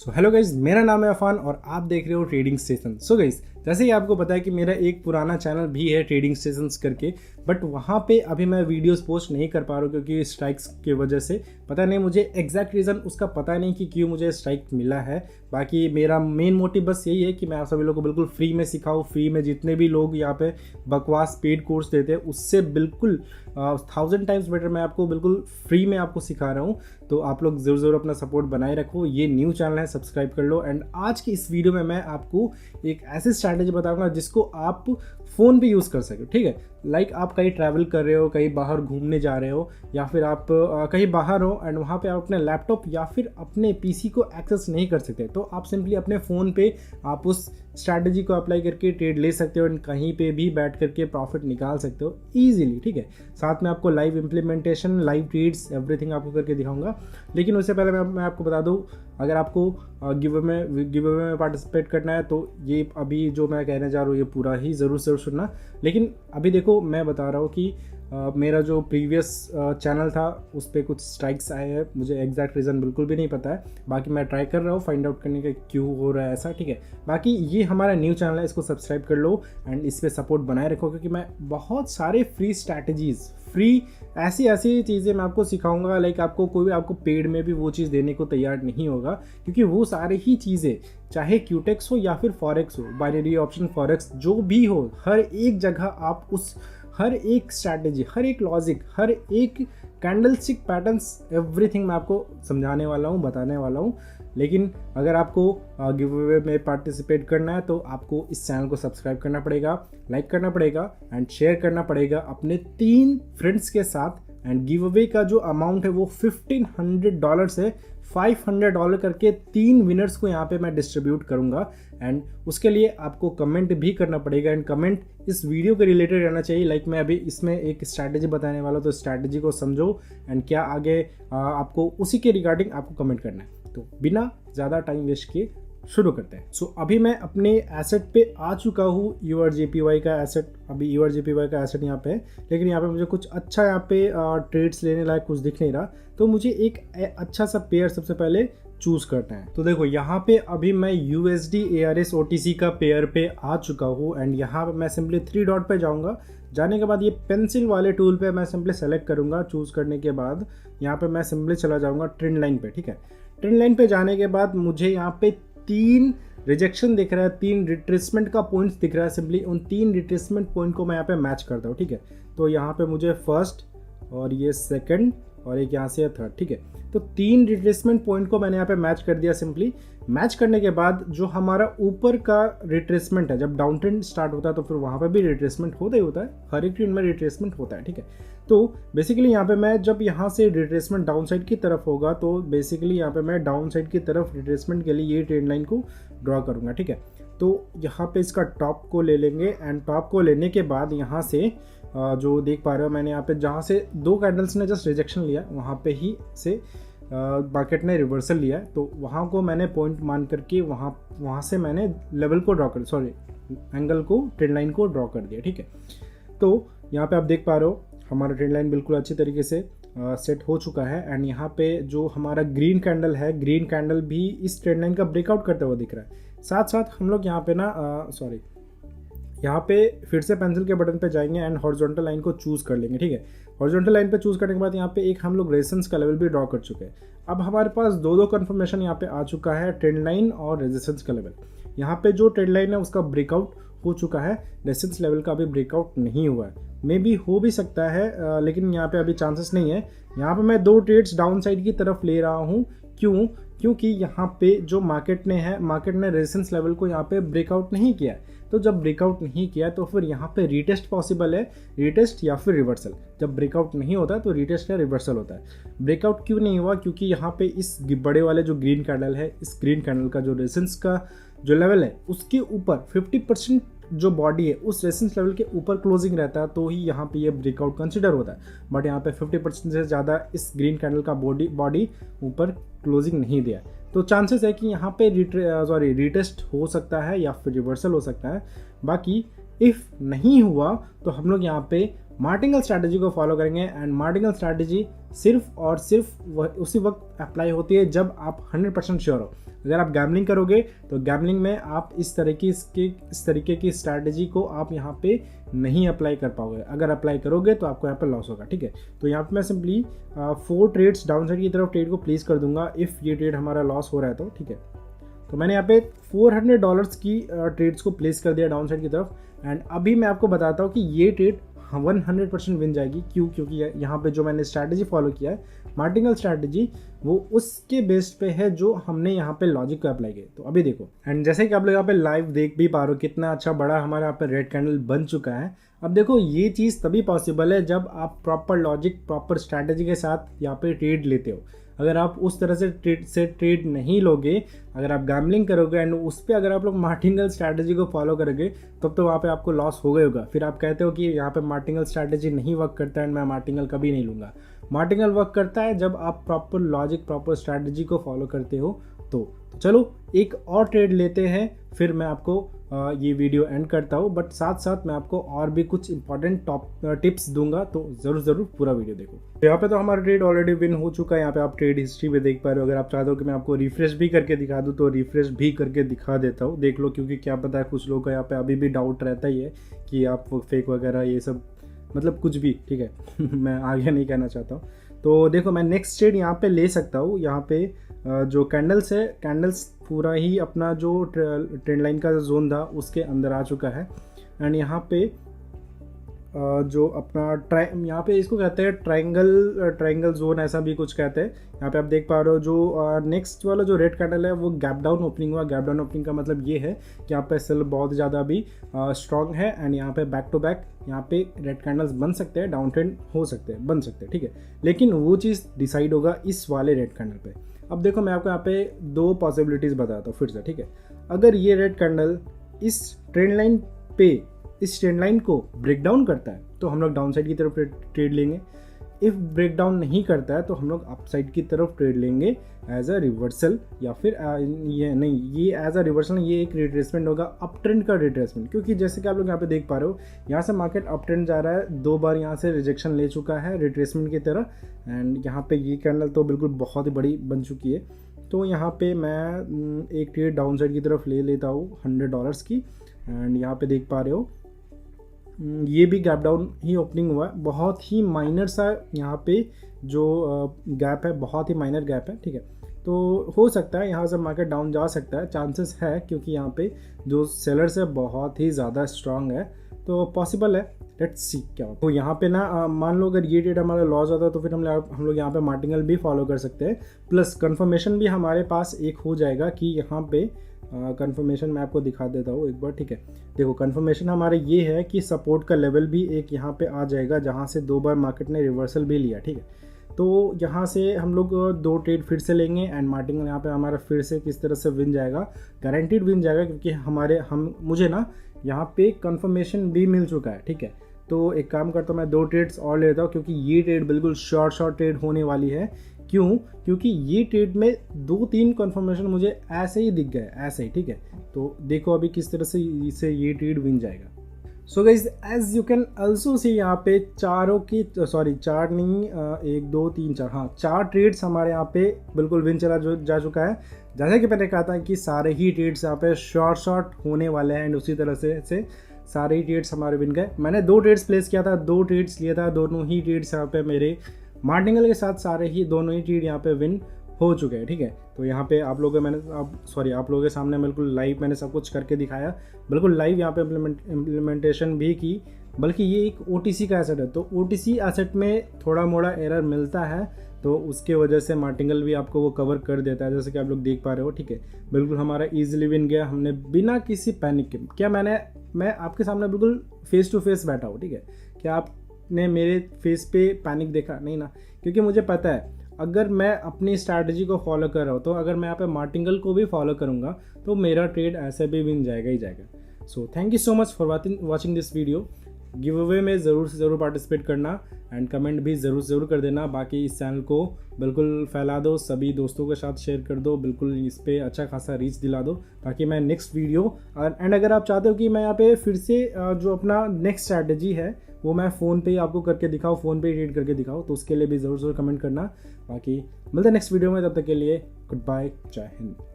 So hello guys, मेरा नाम है अफान और आप देख रहे हो ट्रेडिंग स्टेशन। सो गाइज, जैसे ही आपको पता है कि मेरा एक पुराना चैनल भी है ट्रेडिंग स्टेशंस करके, बट वहाँ पे अभी मैं वीडियोस पोस्ट नहीं कर पा रहा हूँ क्योंकि स्ट्राइक्स की वजह से। पता नहीं, मुझे एग्जैक्ट रीज़न उसका पता नहीं कि क्यों मुझे स्ट्राइक मिला है। बाकी मेरा मेन मोटिव बस यही है कि मैं आप सभी लोगों को बिल्कुल फ्री में सिखाऊँ। फ्री में जितने भी लोग यहाँ पे बकवास पेड कोर्स देते हैं उससे बिल्कुल 1000 टाइम्स बेटर मैं आपको बिल्कुल फ्री में आपको सिखा रहा हूँ। तो आप लोग ज़रूर अपना सपोर्ट बनाए रखो। ये न्यू चैनल है, सब्सक्राइब कर लो। एंड आज की इस वीडियो में मैं आपको एक ऐसी स्ट्रैटेजी बताऊंगा जिसको आप फ़ोन पे यूज़ कर सके। ठीक है, लाइक आप कहीं ट्रैवल कर रहे हो, कहीं बाहर घूमने जा रहे हो, या फिर आप कहीं बाहर हो एंड वहाँ पे आप अपने लैपटॉप या फिर अपने पीसी को एक्सेस नहीं कर सकते, तो आप सिंपली अपने फ़ोन पे आप उस स्ट्रैटेजी को अप्लाई करके ट्रेड ले सकते हो एंड कहीं पे भी बैठ करके प्रॉफिट निकाल सकते हो ईजिली। ठीक है, साथ में आपको live implementation, live trades, everything आपको करके दिखाऊंगा। लेकिन उससे पहले मैं आपको बता दूं, अगर आपको गिव अवे में पार्टिसिपेट करना है तो ये अभी जो मैं कहने जा रहा हूँ ये पूरा ही ज़रूर सुनना। लेकिन अभी देखो, मैं बता रहा हूँ कि मेरा जो प्रीवियस चैनल था उस पर कुछ स्ट्राइक्स आए हैं। मुझे एग्जैक्ट रीज़न बिल्कुल भी नहीं पता है। बाकी मैं ट्राई कर रहा हूँ फाइंड आउट करने का क्यों हो रहा है ऐसा। ठीक है, बाकी ये हमारा न्यू चैनल है, इसको सब्सक्राइब कर लो एंड इस पर सपोर्ट बनाए रखो, क्योंकि मैं बहुत सारे फ्री स्ट्रैटेजीज़, फ्री ऐसी चीज़ें मैं आपको सिखाऊंगा। लाइक आपको कोई भी आपको पेड में भी वो चीज़ देने को तैयार नहीं होगा, क्योंकि वो सारी ही चीज़ें, चाहे क्यूटेक्स हो या फिर फॉरेक्स हो, बाइनरी ऑप्शन फॉरेक्स, जो भी हो, हर एक जगह आप उस हर एक स्ट्रैटेजी, हर एक लॉजिक, हर एक कैंडलस्टिक पैटर्न्स, एवरीथिंग मैं आपको समझाने वाला हूँ, बताने वाला हूँ। लेकिन अगर आपको गिव अवे में पार्टिसिपेट करना है तो आपको इस चैनल को सब्सक्राइब करना पड़ेगा, लाइक करना पड़ेगा एंड शेयर करना पड़ेगा अपने 3 फ्रेंड्स के साथ। एंड गिव अवे का जो अमाउंट है वो $1500 है। $500 करके 3 विनर्स को यहाँ पे मैं डिस्ट्रीब्यूट करूँगा। एंड उसके लिए आपको कमेंट भी करना पड़ेगा एंड कमेंट इस वीडियो के रिलेटेड रहना चाहिए। लाइक मैं अभी इसमें एक स्ट्रैटेजी बताने वाला हूँ, तो स्ट्रैटेजी को समझो एंड क्या आगे आपको उसी के रिगार्डिंग आपको कमेंट करना है। तो बिना ज़्यादा टाइम वेस्ट किए शुरू करते हैं। सो अभी मैं अपने एसेट पे आ चुका हूँ। URJPY का एसेट, अभी URJPY का एसेट यहाँ पे है, लेकिन यहाँ पे मुझे कुछ अच्छा यहाँ पे ट्रेड्स लेने लायक कुछ दिख नहीं रहा, तो मुझे एक अच्छा सा पेयर सबसे पहले चूज़ करना है। तो देखो, यहाँ पे अभी मैं USD ARS OTC का पेयर पे आ चुका हूँ एंड यहाँ पे मैं सिंपली 3 डॉट पे जाऊँगा। जाने के बाद ये पेंसिल वाले टूल पे मैं सिंपली सेलेक्ट करूँगा। चूज़ करने के बाद यहाँ पे मैं सिंपली चला जाऊँगा ट्रेंड लाइन पे। ठीक है, ट्रेंड लाइन पे जाने के बाद मुझे यहाँ पे 3 रिजेक्शन दिख रहा है, 3 रिट्रेसमेंट का पॉइंट्स दिख रहा है। सिंपली उन 3 रिट्रेसमेंट पॉइंट को मैं यहाँ पे मैच करता हूँ। ठीक है, तो यहाँ पे मुझे फर्स्ट और ये सेकंड और एक यहाँ से थर्ड। ठीक है, तो 3 रिट्रेसमेंट पॉइंट को मैंने यहाँ पे मैच कर दिया। सिंपली मैच करने के बाद जो हमारा ऊपर का रिट्रेसमेंट है, जब डाउन ट्रेंड स्टार्ट होता है तो फिर वहाँ पे भी रिट्रेसमेंट होता ही होता है, हर एक ट्रेंड में रिट्रेसमेंट होता है। ठीक है, तो बेसिकली यहाँ पे मैं जब यहाँ से रिट्रेसमेंट डाउन साइड की तरफ होगा तो बेसिकली यहाँ पे मैं डाउन साइड की तरफ रिट्रेसमेंट के लिए ये ट्रेंड लाइन को ड्रॉ करूँगा। ठीक है, तो यहाँ पे इसका टॉप को ले लेंगे एंड टॉप को लेने के बाद यहाँ से जो देख पा रहे हो, मैंने यहाँ पे जहाँ से 2 कैंडल्स ने जस्ट रिजेक्शन लिया, वहाँ पे ही से मार्केट ने रिवर्सल लिया है, तो वहाँ को मैंने पॉइंट मान करके वहाँ से मैंने लेवल को ड्रॉ कर, सॉरी एंगल को, ट्रेंड लाइन को ड्रॉ कर दिया। ठीक है, तो यहाँ पे आप देख पा रहे हो हमारा ट्रेंड लाइन बिल्कुल अच्छी तरीके से सेट हो चुका है। एंड यहाँ पे जो हमारा ग्रीन कैंडल है, ग्रीन कैंडल भी इस ट्रेंड लाइन का ब्रेकआउट करते हुए दिख रहा है। साथ साथ हम लोग यहाँ पे यहाँ पे फिर से पेंसिल के बटन पे जाएंगे एंड हॉरिजॉन्टल लाइन को चूज़ कर लेंगे। ठीक है, हॉरिजॉन्टल लाइन पे चूज़ करने के बाद यहाँ पे एक हम लोग रेजिस्टेंस का लेवल भी ड्रॉ कर चुके हैं। अब हमारे पास 2 कंफर्मेशन यहाँ पे आ चुका है, ट्रेंड लाइन और रेजिस्टेंस का लेवल। यहाँ पे जो ट्रेंड लाइन है उसका ब्रेकआउट हो चुका है, रेजिस्टेंस लेवल का अभी ब्रेकआउट नहीं हुआ है। मे बी हो भी सकता है, लेकिन यहाँ पे अभी चांसेस नहीं है। यहाँ पे मैं 2 ट्रेड्स डाउन साइड की तरफ ले रहा हूँ। क्योंकि यहाँ पे जो मार्केट ने रेजिस्टेंस लेवल को यहाँ पे ब्रेकआउट नहीं किया है। तो जब ब्रेकआउट नहीं किया तो फिर यहाँ पे रीटेस्ट पॉसिबल है, रीटेस्ट या फिर रिवर्सल। जब ब्रेकआउट नहीं होता तो रीटेस्ट या रिवर्सल होता है। ब्रेकआउट क्यों नहीं हुआ? क्योंकि यहाँ पे इस बड़े वाले जो ग्रीन कैंडल है, इस ग्रीन कैंडल का जो रेजिस्टेंस का जो लेवल है उसके ऊपर 50% जो बॉडी है उस रेजिस्टेंस लेवल के ऊपर क्लोजिंग रहता है, तो ही यहाँ पे ये ब्रेकआउट कंसिडर होता है। बट यहाँ पे 50% से ज़्यादा इस ग्रीन कैंडल का बॉडी ऊपर क्लोजिंग नहीं दिया, तो चांसेस है कि यहाँ पे रीटेस्ट हो सकता है या फिर रिवर्सल हो सकता है। बाकी इफ़ नहीं हुआ तो हम लोग यहाँ पे मार्टिंगल स्ट्रैटेजी को फॉलो करेंगे एंड मार्टिंगल स्ट्रैटेजी सिर्फ और सिर्फ उसी वक्त अप्लाई होती है जब आप 100% श्योर हो। अगर आप गैम्बलिंग करोगे तो गैम्बलिंग में आप इस तरीके की स्ट्रैटेजी को आप यहाँ पे नहीं अप्लाई कर पाओगे। अगर अप्लाई करोगे तो आपको यहाँ पे लॉस होगा, ठीक है। तो यहाँ पे मैं सिंपली 4 ट्रेड्स डाउन साइड की तरफ ट्रेड को प्लेस कर दूंगा इफ़ ये ट्रेड हमारा लॉस हो रहा है तो, ठीक है। तो मैंने यहाँ पे $400 की ट्रेड्स को प्लेस कर दिया डाउन साइड की तरफ एंड अभी मैं आपको बताता हूँ कि ये ट्रेड 100% विन जाएगी। क्यों? क्योंकि यहाँ पे जो मैंने स्ट्रैटेजी फॉलो किया है मार्टिंगल स्ट्रैटेजी, वो उसके बेस पे है जो हमने यहाँ पे लॉजिक को अप्लाई किया। तो अभी देखो, एंड जैसे कि आप लोग यहाँ पे लाइव देख भी पा रहे हो कितना अच्छा बड़ा हमारे यहाँ पे रेड कैंडल बन चुका है। अब देखो, ये चीज़ तभी पॉसिबल है जब आप प्रॉपर लॉजिक, प्रॉपर स्ट्रैटेजी के साथ यहाँ पे ट्रेड लेते हो। अगर आप उस तरह से ट्रेड नहीं लोगे, अगर आप गैम्बलिंग करोगे एंड उस पर अगर आप लोग मार्टिंगल स्ट्रैटेजी को फॉलो करोगे तब तो वहाँ पे आपको लॉस हो गया होगा। फिर आप कहते हो कि यहाँ पे मार्टिंगल स्ट्रैटेजी नहीं वर्क करता एंड मैं मार्टिंगल कभी नहीं लूँगा। मार्टिंगल वर्क करता है जब आप प्रॉपर लॉजिक, प्रॉपर स्ट्रैटेजी को फॉलो करते हो। तो चलो एक और ट्रेड लेते हैं, फिर मैं आपको ये वीडियो एंड करता हूँ। बट साथ साथ मैं आपको और भी कुछ इंपॉर्टेंट टिप्स दूंगा, तो ज़रूर पूरा वीडियो देखो। तो यहाँ पे तो हमारा ट्रेड ऑलरेडी विन हो चुका है। यहाँ पे आप ट्रेड हिस्ट्री में देख पा रहे हो। अगर आप चाहते हो कि मैं आपको रिफ्रेश भी करके दिखा दूँ तो रिफ्रेश भी करके दिखा देता हूँ, देख लो। क्योंकि क्या पता है कुछ लोगों का यहाँ पे अभी भी डाउट रहता ही है कि आप फेक वगैरह ये सब, मतलब कुछ भी, ठीक है। मैं आगे नहीं कहना चाहता हूँ। तो देखो, मैं नेक्स्ट ट्रेड यहाँ पे ले सकता हूँ। यहाँ पे जो कैंडल्स है, कैंडल्स पूरा ही अपना जो ट्रेंड लाइन का जोन था उसके अंदर आ चुका है एंड यहाँ पे जो अपना यहाँ पे इसको कहते हैं ट्रायंगल जोन, ऐसा भी कुछ कहते हैं। यहाँ पे आप देख पा रहे हो जो नेक्स्ट वाला जो रेड कैंडल है वो गैप डाउन ओपनिंग हुआ। गैप डाउन ओपनिंग का मतलब ये है कि यहाँ पे सेल बहुत ज़्यादा अभी स्ट्रॉन्ग है एंड यहाँ पे बैक टू बैक यहाँ पे रेड कैंडल्स बन सकते हैं, डाउन ट्रेंड हो सकते हैं, बन सकते हैं, ठीक है। लेकिन वो चीज़ डिसाइड होगा इस वाले रेड कैंडल पे। अब देखो, मैं आपको यहाँ पे 2 पॉसिबिलिटीज़ बताता हूँ फिर से, ठीक है। अगर ये रेड कैंडल इस ट्रेंड लाइन को ब्रेक डाउन करता है तो हम लोग डाउन साइड की तरफ ट्रेड लेंगे। इफ़ ब्रेक डाउन नहीं करता है तो हम लोग अप साइड की तरफ ट्रेड लेंगे एज अ रिवर्सल, या फिर ये एज अ रिवर्सल, ये एक रिट्रेसमेंट होगा, अप ट्रेंड का रिट्रेसमेंट। क्योंकि जैसे कि आप लोग यहाँ पे देख पा रहे हो, यहाँ से मार्केट अप ट्रेंड जा रहा है, 2 बार यहाँ से रिजेक्शन ले चुका है रिट्रेसमेंट की तरह एंड यहाँ पे ये कैंडल तो बिल्कुल बहुत ही बड़ी बन चुकी है। तो यहाँ पे मैं एक ट्रेड डाउन साइड की तरफ ले लेता हूँ $100 की एंड यहाँ पे देख पा रहे हो ये भी गैप डाउन ही ओपनिंग हुआ है। बहुत ही माइनर सा यहाँ पे जो गैप है, बहुत ही माइनर गैप है, ठीक है। तो हो सकता है यहाँ से मार्केट डाउन जा सकता है, चांसेस है, क्योंकि यहाँ पे जो सेलर्स है बहुत ही ज़्यादा स्ट्रांग है, तो पॉसिबल है। लेट्स सी क्या होता है। तो यहाँ पे ना मान लो अगर ये ट्रेड हमारा लॉस होता है तो फिर हम लोग यहाँ पे मार्टिंगल भी फॉलो कर सकते हैं, प्लस कंफर्मेशन भी हमारे पास एक हो जाएगा कि यहाँ पे कंफर्मेशन मैं आपको दिखा देता हूँ एक बार, ठीक है। देखो, कंफर्मेशन हमारे ये है कि सपोर्ट का लेवल भी एक यहाँ पे आ जाएगा जहाँ से 2 बार मार्केट ने रिवर्सल भी लिया, ठीक है। तो यहाँ से हम लोग 2 ट्रेड फिर से लेंगे एंड मार्टिंगल यहाँ पे हमारा फिर से किस तरह से विन जाएगा, गारंटीड विन जाएगा, क्योंकि मुझे ना यहाँ पे कंफर्मेशन भी मिल चुका है, ठीक है। तो एक काम करता हूँ, मैं 2 ट्रेड्स और लेता हूँ, क्योंकि ये ट्रेड बिल्कुल शॉर्ट ट्रेड होने वाली है। क्यों? क्योंकि ये ट्रेड में 2-3 कंफर्मेशन मुझे ऐसे ही दिख गए, ऐसे ही, ठीक है। तो देखो अभी किस तरह से इसे ये ट्रेड विन जाएगा। So guys, as you can also see यहाँ पे 4 नहीं, 1 2 3 4, हाँ 4 ट्रेड्स हमारे यहाँ पे बिल्कुल विन चला जा चुका है। जैसे कि मैंने कहा था कि सारे ही ट्रेड्स यहाँ पे शॉर्ट होने वाले हैं एंड उसी तरह से सारे ही ट्रेड्स हमारे विन गए। मैंने 2 ट्रेड्स प्लेस किया था, 2 ट्रेड्स लिया था, दोनों ही ट्रेड्स यहाँ पे मेरे मार्टिंगल के साथ सारे ही दोनों ही ट्रेड यहाँ पे विन हो चुके हैं, ठीक है। तो यहाँ पे आप लोगों के सामने बिल्कुल लाइव मैंने सब कुछ करके दिखाया, बिल्कुल लाइव यहाँ पे इम्प्लीमेंटेशन भी की। बल्कि ये एक OTC का एसेट है, तो OTC एसेट में थोड़ा मोड़ा एरर मिलता है, तो उसके वजह से मार्टिंगल भी आपको वो कवर कर देता है, जैसे कि आप लोग देख पा रहे हो, ठीक है। बिल्कुल हमारा ईजिली विन गया, हमने बिना किसी पैनिक के। क्या मैं आपके सामने बिल्कुल फेस टू फेस बैठा हूँ, ठीक है। क्या आपने मेरे फेस पे पैनिक देखा? नहीं ना, क्योंकि मुझे पता है अगर मैं अपनी स्ट्रैटेजी को फॉलो कर रहा हूँ, तो अगर मैं यहाँ पे मार्टिंगल को भी फॉलो करूँगा तो मेरा ट्रेड ऐसे भी विन जाएगा ही जाएगा। So thank you so much for watching this video. Give away में ज़रूर से ज़रूर पार्टिसिपेट करना एंड कमेंट भी ज़रूर से ज़रूर कर देना। बाकी इस चैनल को बिल्कुल फैला दो, सभी दोस्तों के साथ शेयर कर दो, बिल्कुल इस पर अच्छा खासा रीच दिला दो ताकि मैं नेक्स्ट वीडियो एंड अगर आप चाहते हो कि मैं यहाँ पे फिर से जो अपना नेक्स्ट स्ट्रैटेजी है वो मैं फ़ोन पे ही आपको करके दिखाऊँ, फ़ोन पे ही रीड करके दिखाऊँ, तो उसके लिए भी ज़रूर ज़रूर कमेंट करना। बाकी मिलते हैं नेक्स्ट वीडियो में, तब तक के लिए गुड बाय, जय हिंद।